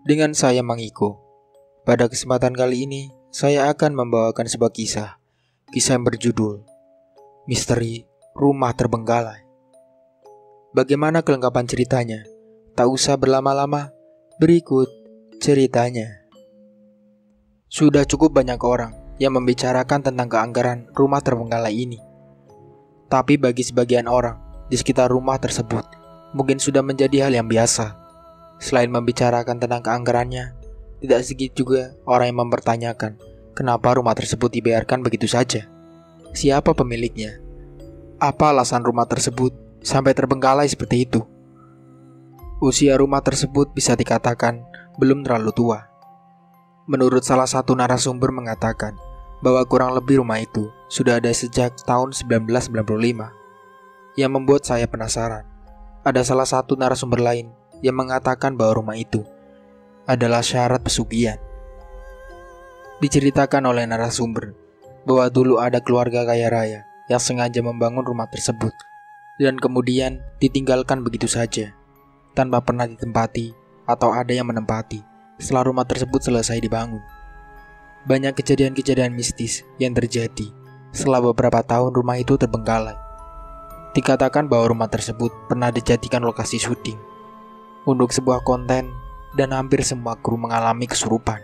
Dengan saya Mangiko. Pada kesempatan kali ini, saya akan membawakan sebuah kisah yang berjudul Misteri Rumah Terbengkalai. Bagaimana kelengkapan ceritanya? Tak usah berlama-lama, berikut ceritanya. Sudah cukup banyak orang yang membicarakan tentang keanggaran rumah terbengkalai ini. Tapi bagi sebagian orang di sekitar rumah tersebut, mungkin sudah menjadi hal yang biasa. Selain membicarakan tentang keanggarannya, tidak sedikit juga orang yang mempertanyakan kenapa rumah tersebut dibiarkan begitu saja. Siapa pemiliknya? Apa alasan rumah tersebut sampai terbengkalai seperti itu? Usia rumah tersebut bisa dikatakan belum terlalu tua. Menurut salah satu narasumber mengatakan bahwa kurang lebih rumah itu sudah ada sejak tahun 1995. Yang membuat saya penasaran, ada salah satu narasumber lain yang mengatakan bahwa rumah itu adalah syarat pesugihan. Diceritakan oleh narasumber bahwa dulu ada keluarga kaya raya yang sengaja membangun rumah tersebut dan kemudian ditinggalkan begitu saja, tanpa pernah ditempati atau ada yang menempati setelah rumah tersebut selesai dibangun. Banyak kejadian-kejadian mistis yang terjadi setelah beberapa tahun rumah itu terbengkalai. Dikatakan bahwa rumah tersebut pernah dijadikan lokasi syuting untuk sebuah konten dan hampir semua kru mengalami kesurupan.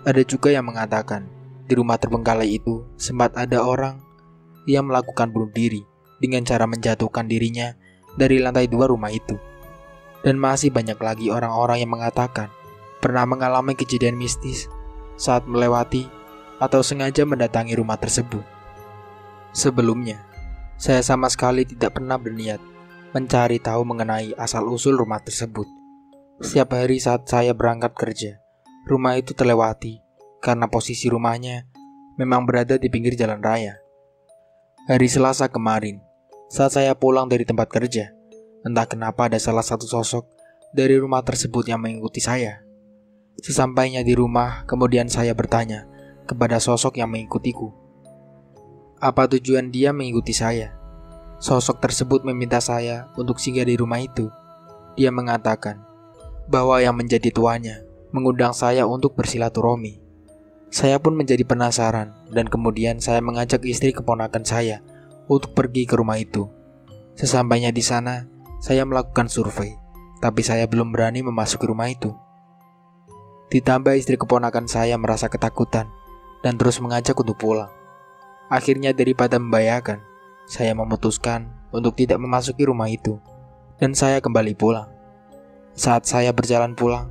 Ada juga yang mengatakan di rumah terbengkalai itu sempat ada orang yang melakukan bunuh diri dengan cara menjatuhkan dirinya dari lantai 2 rumah itu. Dan masih banyak lagi orang-orang yang mengatakan pernah mengalami kejadian mistis saat melewati atau sengaja mendatangi rumah tersebut. Sebelumnya, saya sama sekali tidak pernah berniat mencari tahu mengenai asal-usul rumah tersebut. Setiap hari saat saya berangkat kerja, rumah itu terlewati karena posisi rumahnya memang berada di pinggir jalan raya. Hari Selasa kemarin, saat saya pulang dari tempat kerja, entah kenapa ada salah satu sosok dari rumah tersebut yang mengikuti saya. Sesampainya di rumah, kemudian saya bertanya kepada sosok yang mengikutiku, apa tujuan dia mengikuti saya? Sosok tersebut meminta saya untuk singgah di rumah itu. Dia mengatakan bahwa yang menjadi tuannya mengundang saya untuk bersilaturahmi. Saya pun menjadi penasaran dan kemudian saya mengajak istri keponakan saya untuk pergi ke rumah itu. Sesampainya di sana, saya melakukan survei, tapi saya belum berani memasuki rumah itu. Ditambah istri keponakan saya merasa ketakutan dan terus mengajak untuk pulang. Akhirnya daripada membahayakan, saya memutuskan untuk tidak memasuki rumah itu dan saya kembali pulang. Saat saya berjalan pulang,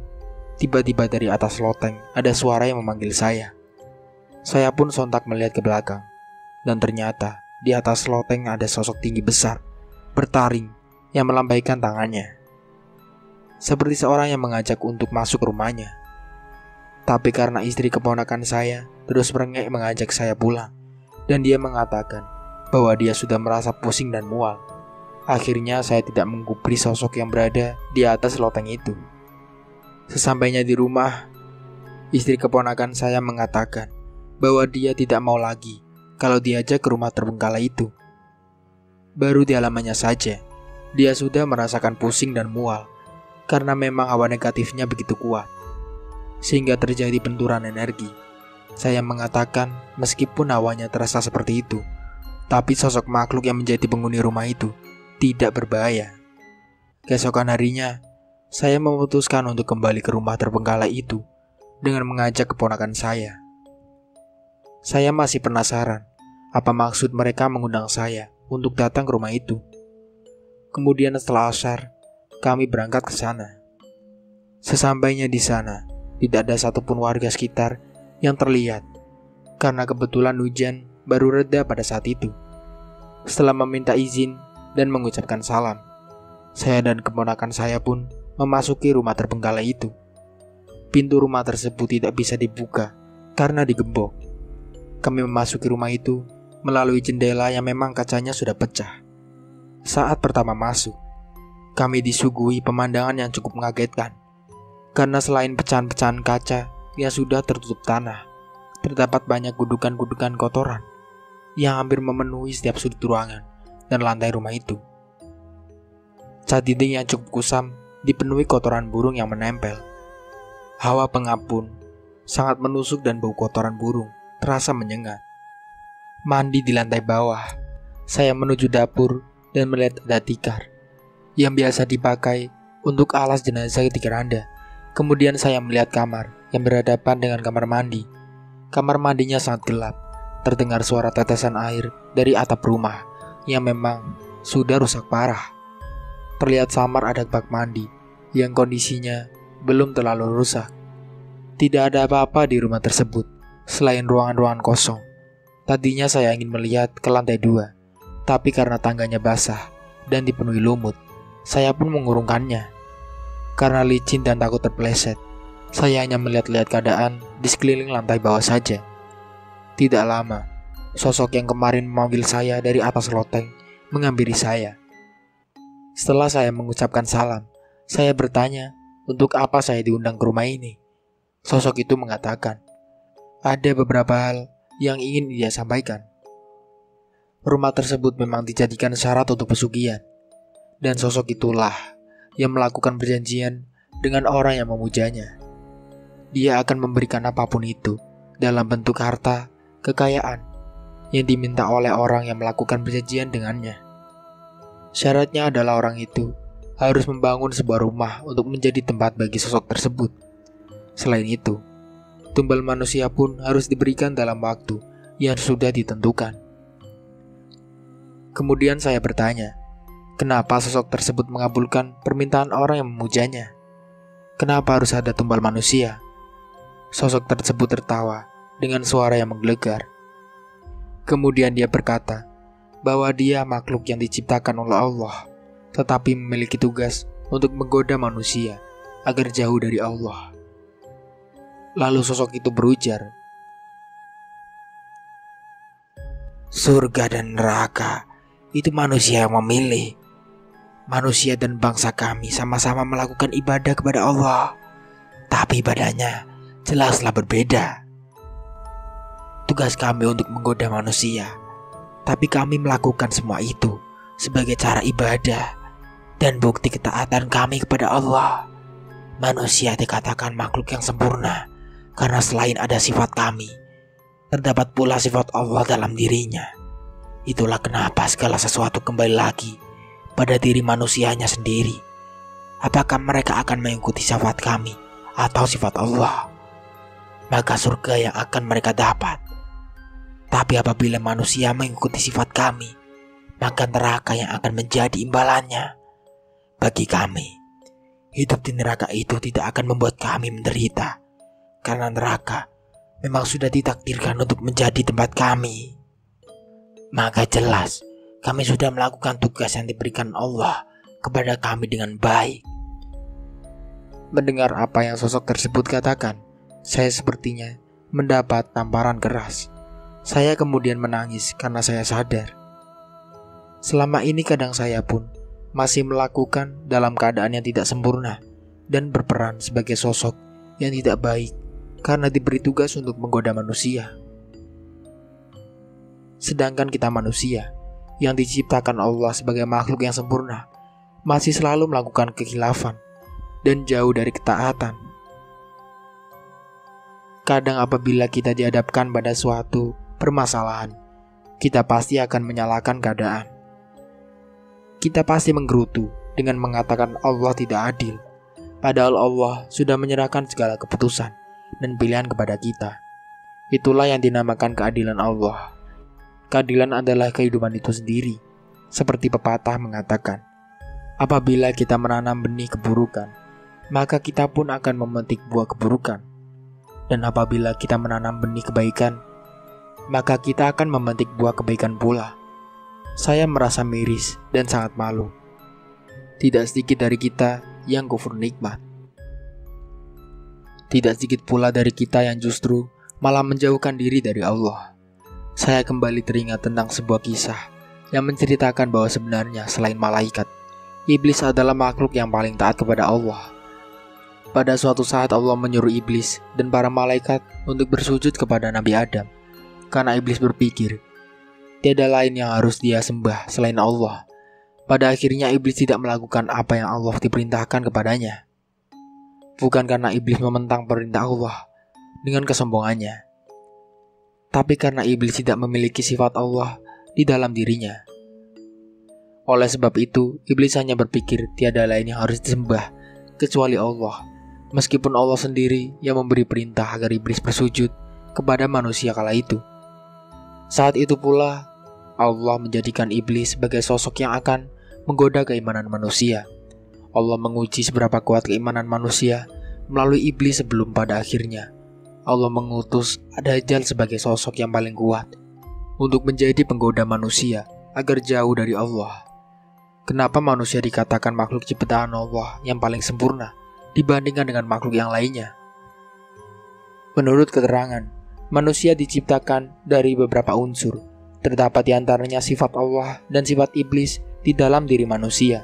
tiba-tiba dari atas loteng ada suara yang memanggil saya. Saya pun sontak melihat ke belakang dan ternyata di atas loteng ada sosok tinggi besar, bertaring yang melambaikan tangannya. Seperti seorang yang mengajak untuk masuk rumahnya. Tapi karena istri keponakan saya terus merengek mengajak saya pulang dan dia mengatakan bahwa dia sudah merasa pusing dan mual. Akhirnya saya tidak menggubris sosok yang berada di atas loteng itu. Sesampainya di rumah, istri keponakan saya mengatakan bahwa dia tidak mau lagi kalau diajak ke rumah terbengkalai itu. Baru di halamannya saja, dia sudah merasakan pusing dan mual karena memang hawa negatifnya begitu kuat, sehingga terjadi benturan energi. Saya mengatakan meskipun hawanya terasa seperti itu, tapi sosok makhluk yang menjadi penghuni rumah itu tidak berbahaya. Keesokan harinya, saya memutuskan untuk kembali ke rumah terbengkalai itu dengan mengajak keponakan saya. Saya masih penasaran apa maksud mereka mengundang saya untuk datang ke rumah itu. Kemudian setelah Ashar, kami berangkat ke sana. Sesampainya di sana, tidak ada satupun warga sekitar yang terlihat karena kebetulan hujan baru reda pada saat itu. Setelah meminta izin dan mengucapkan salam, saya dan keponakan saya pun memasuki rumah terbengkalai itu. Pintu rumah tersebut tidak bisa dibuka karena digembok. Kami memasuki rumah itu melalui jendela yang memang kacanya sudah pecah. Saat pertama masuk, kami disuguhi pemandangan yang cukup mengagetkan. Karena selain pecahan-pecahan kaca yang sudah tertutup tanah, terdapat banyak gundukan-gundukan kotoran yang hampir memenuhi setiap sudut ruangan dan lantai rumah itu. Cat dinding yang cukup kusam dipenuhi kotoran burung yang menempel. Hawa pengap pun sangat menusuk dan bau kotoran burung terasa menyengat. Mandi di lantai bawah. Saya menuju dapur dan melihat ada tikar yang biasa dipakai untuk alas jenazah di keranda. Kemudian saya melihat kamar yang berhadapan dengan kamar mandi. Kamar mandinya sangat gelap. Terdengar suara tetesan air dari atap rumah yang memang sudah rusak parah. Terlihat samar ada bak mandi yang kondisinya belum terlalu rusak. Tidak ada apa-apa di rumah tersebut selain ruangan-ruangan kosong. Tadinya saya ingin melihat ke lantai 2, tapi karena tangganya basah dan dipenuhi lumut, saya pun mengurungkannya. Karena licin dan takut terpeleset, saya hanya melihat-lihat keadaan di sekeliling lantai bawah saja. Tidak lama, sosok yang kemarin memanggil saya dari atas loteng menghampiri saya. Setelah saya mengucapkan salam, saya bertanya untuk apa saya diundang ke rumah ini. Sosok itu mengatakan, ada beberapa hal yang ingin dia sampaikan. Rumah tersebut memang dijadikan syarat untuk pesugihan, dan sosok itulah yang melakukan perjanjian dengan orang yang memujanya. Dia akan memberikan apapun itu dalam bentuk harta, kekayaan yang diminta oleh orang yang melakukan perjanjian dengannya. Syaratnya adalah orang itu harus membangun sebuah rumah untuk menjadi tempat bagi sosok tersebut. Selain itu, tumbal manusia pun harus diberikan dalam waktu yang sudah ditentukan. Kemudian saya bertanya, kenapa sosok tersebut mengabulkan permintaan orang yang memujanya? Kenapa harus ada tumbal manusia? Sosok tersebut tertawa dengan suara yang menggelegar. Kemudian dia berkata bahwa dia makhluk yang diciptakan oleh Allah, tetapi memiliki tugas untuk menggoda manusia agar jauh dari Allah. Lalu sosok itu berujar, surga dan neraka itu manusia yang memilih. Manusia dan bangsa kami sama-sama melakukan ibadah kepada Allah, tapi ibadahnya jelaslah berbeda. Tugas kami untuk menggoda manusia, tapi kami melakukan semua itu sebagai cara ibadah dan bukti ketaatan kami kepada Allah. Manusia dikatakan makhluk yang sempurna karena selain ada sifat kami, terdapat pula sifat Allah dalam dirinya. Itulah kenapa segala sesuatu kembali lagi pada diri manusianya sendiri. Apakah mereka akan mengikuti sifat kami atau sifat Allah? Maka surga yang akan mereka dapat. Tapi apabila manusia mengikuti sifat kami, maka neraka yang akan menjadi imbalannya. Bagi kami, hidup di neraka itu tidak akan membuat kami menderita, karena neraka memang sudah ditakdirkan untuk menjadi tempat kami. Maka jelas, kami sudah melakukan tugas yang diberikan Allah kepada kami dengan baik. Mendengar apa yang sosok tersebut katakan, saya sepertinya mendapat tamparan keras. Saya kemudian menangis karena saya sadar selama ini kadang saya pun masih melakukan dalam keadaan yang tidak sempurna dan berperan sebagai sosok yang tidak baik karena diberi tugas untuk menggoda manusia. Sedangkan kita manusia yang diciptakan Allah sebagai makhluk yang sempurna masih selalu melakukan kekhilafan dan jauh dari ketaatan. Kadang apabila kita dihadapkan pada suatu permasalahan, kita pasti akan menyalahkan keadaan. Kita pasti menggerutu dengan mengatakan Allah tidak adil, padahal Allah sudah menyerahkan segala keputusan dan pilihan kepada kita. Itulah yang dinamakan keadilan Allah. Keadilan adalah kehidupan itu sendiri. Seperti pepatah mengatakan, apabila kita menanam benih keburukan, maka kita pun akan memetik buah keburukan. Dan apabila kita menanam benih kebaikan, maka kita akan memetik buah kebaikan pula. Saya merasa miris dan sangat malu. Tidak sedikit dari kita yang kufur nikmat. Tidak sedikit pula dari kita yang justru malah menjauhkan diri dari Allah. Saya kembali teringat tentang sebuah kisah yang menceritakan bahwa sebenarnya selain malaikat, iblis adalah makhluk yang paling taat kepada Allah. Pada suatu saat Allah menyuruh iblis dan para malaikat untuk bersujud kepada Nabi Adam. Karena iblis berpikir, tiada lain yang harus dia sembah selain Allah. Pada akhirnya iblis tidak melakukan apa yang Allah diperintahkan kepadanya. bukan karena iblis mementang perintah Allah dengan kesombongannya, tapi karena iblis tidak memiliki sifat Allah di dalam dirinya. Oleh sebab itu, iblis hanya berpikir tiada lain yang harus disembah kecuali Allah, meskipun Allah sendiri yang memberi perintah agar iblis bersujud kepada manusia kala itu. Saat itu pula, Allah menjadikan iblis sebagai sosok yang akan menggoda keimanan manusia. Allah menguji seberapa kuat keimanan manusia melalui iblis sebelum pada akhirnya Allah mengutus Dajjal sebagai sosok yang paling kuat untuk menjadi penggoda manusia agar jauh dari Allah. Kenapa manusia dikatakan makhluk ciptaan Allah yang paling sempurna dibandingkan dengan makhluk yang lainnya? Menurut keterangan, manusia diciptakan dari beberapa unsur. Terdapat di antaranya sifat Allah dan sifat iblis di dalam diri manusia.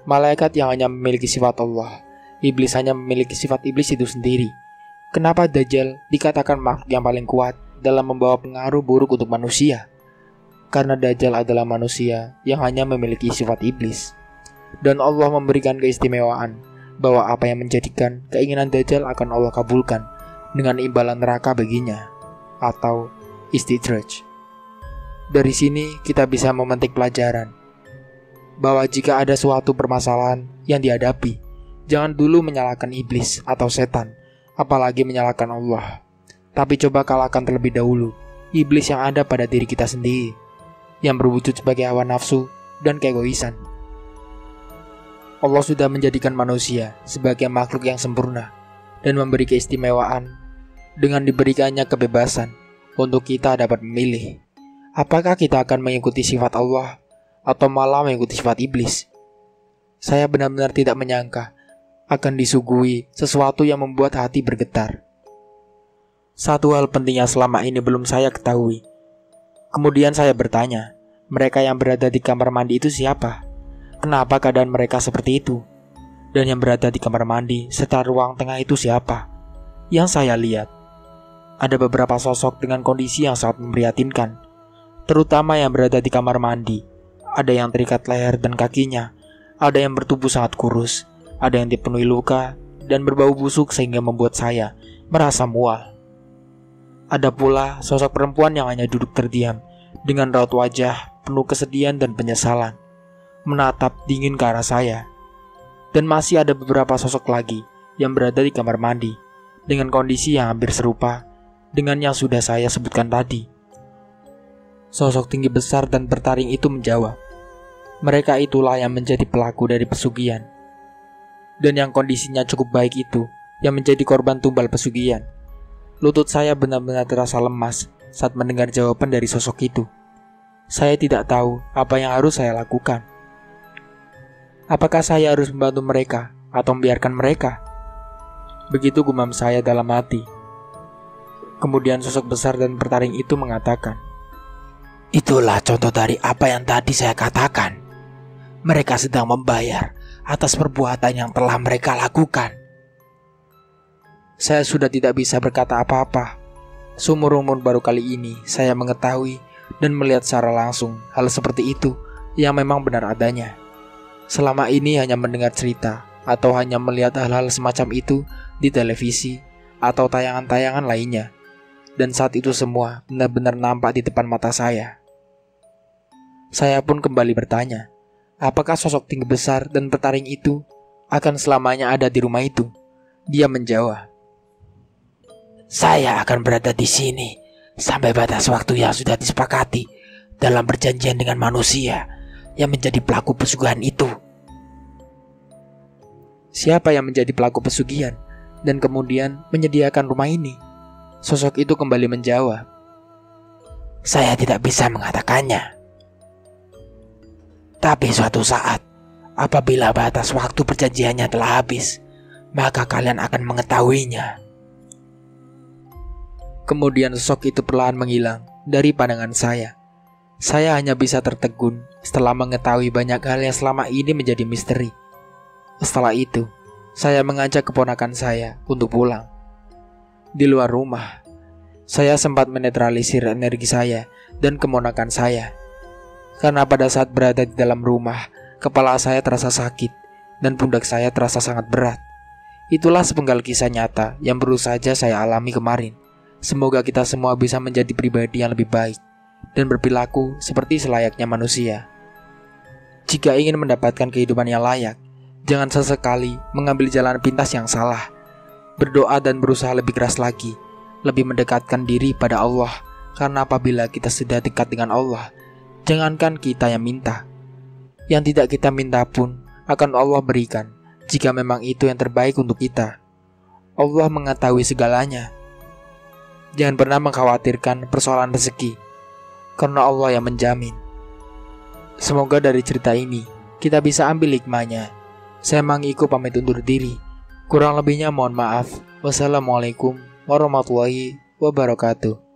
Malaikat yang hanya memiliki sifat Allah, iblis hanya memiliki sifat iblis itu sendiri. Kenapa Dajjal dikatakan makhluk yang paling kuat dalam membawa pengaruh buruk untuk manusia? Karena Dajjal adalah manusia yang hanya memiliki sifat iblis. Dan Allah memberikan keistimewaan bahwa apa yang menjadikan keinginan Dajjal akan Allah kabulkan dengan imbalan neraka baginya, atau istidraj. Dari sini kita bisa memetik pelajaran bahwa jika ada suatu permasalahan yang dihadapi, jangan dulu menyalahkan iblis atau setan, apalagi menyalahkan Allah. Tapi coba kalahkan terlebih dahulu iblis yang ada pada diri kita sendiri, yang berwujud sebagai hawa nafsu dan keegoisan. Allah sudah menjadikan manusia sebagai makhluk yang sempurna dan memberi keistimewaan dengan diberikannya kebebasan untuk kita dapat memilih apakah kita akan mengikuti sifat Allah atau malah mengikuti sifat iblis. Saya benar-benar tidak menyangka akan disuguhi sesuatu yang membuat hati bergetar. Satu hal penting yang selama ini belum saya ketahui. Kemudian saya bertanya, mereka yang berada di kamar mandi itu siapa? Kenapa keadaan mereka seperti itu? Dan yang berada di kamar mandi serta ruang tengah itu siapa? Yang saya lihat, ada beberapa sosok dengan kondisi yang sangat memprihatinkan, terutama yang berada di kamar mandi. Ada yang terikat leher dan kakinya, ada yang bertubuh sangat kurus, ada yang dipenuhi luka dan berbau busuk sehingga membuat saya merasa mual. Ada pula sosok perempuan yang hanya duduk terdiam dengan raut wajah penuh kesedihan dan penyesalan, menatap dingin ke arah saya. Dan masih ada beberapa sosok lagi yang berada di kamar mandi dengan kondisi yang hampir serupa dengan yang sudah saya sebutkan tadi. Sosok tinggi besar dan bertaring itu menjawab, mereka itulah yang menjadi pelaku dari pesugihan. Dan yang kondisinya cukup baik itu yang menjadi korban tumbal pesugihan. Lutut saya benar-benar terasa lemas saat mendengar jawaban dari sosok itu. Saya tidak tahu apa yang harus saya lakukan. Apakah saya harus membantu mereka atau membiarkan mereka? Begitu gumam saya dalam hati. Kemudian sosok besar dan bertaring itu mengatakan, itulah contoh dari apa yang tadi saya katakan. Mereka sedang membayar atas perbuatan yang telah mereka lakukan. Saya sudah tidak bisa berkata apa-apa. Seumur-umur baru kali ini saya mengetahui dan melihat secara langsung hal seperti itu yang memang benar adanya. Selama ini hanya mendengar cerita atau hanya melihat hal-hal semacam itu di televisi atau tayangan-tayangan lainnya. Dan saat itu semua benar-benar nampak di depan mata saya. Saya pun kembali bertanya, apakah sosok tinggi besar dan bertaring itu akan selamanya ada di rumah itu? Dia menjawab, saya akan berada di sini sampai batas waktu yang sudah disepakati dalam perjanjian dengan manusia yang menjadi pelaku pesugihan itu. Siapa yang menjadi pelaku pesugihan dan kemudian menyediakan rumah ini? Sosok itu kembali menjawab, saya tidak bisa mengatakannya. Tapi suatu saat, apabila batas waktu perjanjiannya telah habis, maka kalian akan mengetahuinya. Kemudian sosok itu perlahan menghilang dari pandangan saya. Saya hanya bisa tertegun setelah mengetahui banyak hal yang selama ini menjadi misteri. Setelah itu, saya mengajak keponakan saya untuk pulang. Di luar rumah, saya sempat menetralisir energi saya dan keponakan saya. Karena pada saat berada di dalam rumah, kepala saya terasa sakit dan pundak saya terasa sangat berat. Itulah sepenggal kisah nyata yang baru saja saya alami kemarin. Semoga kita semua bisa menjadi pribadi yang lebih baik dan berperilaku seperti selayaknya manusia. Jika ingin mendapatkan kehidupan yang layak, jangan sesekali mengambil jalan pintas yang salah. Berdoa dan berusaha lebih keras lagi, lebih mendekatkan diri pada Allah. Karena apabila kita sudah dekat dengan Allah, jangankan kita yang minta, yang tidak kita minta pun akan Allah berikan, jika memang itu yang terbaik untuk kita. Allah mengetahui segalanya. Jangan pernah mengkhawatirkan persoalan rezeki, karena Allah yang menjamin. Semoga dari cerita ini kita bisa ambil hikmahnya. Saya Mang Iko pamit undur diri. Kurang lebihnya mohon maaf. Wassalamualaikum warahmatullahi wabarakatuh.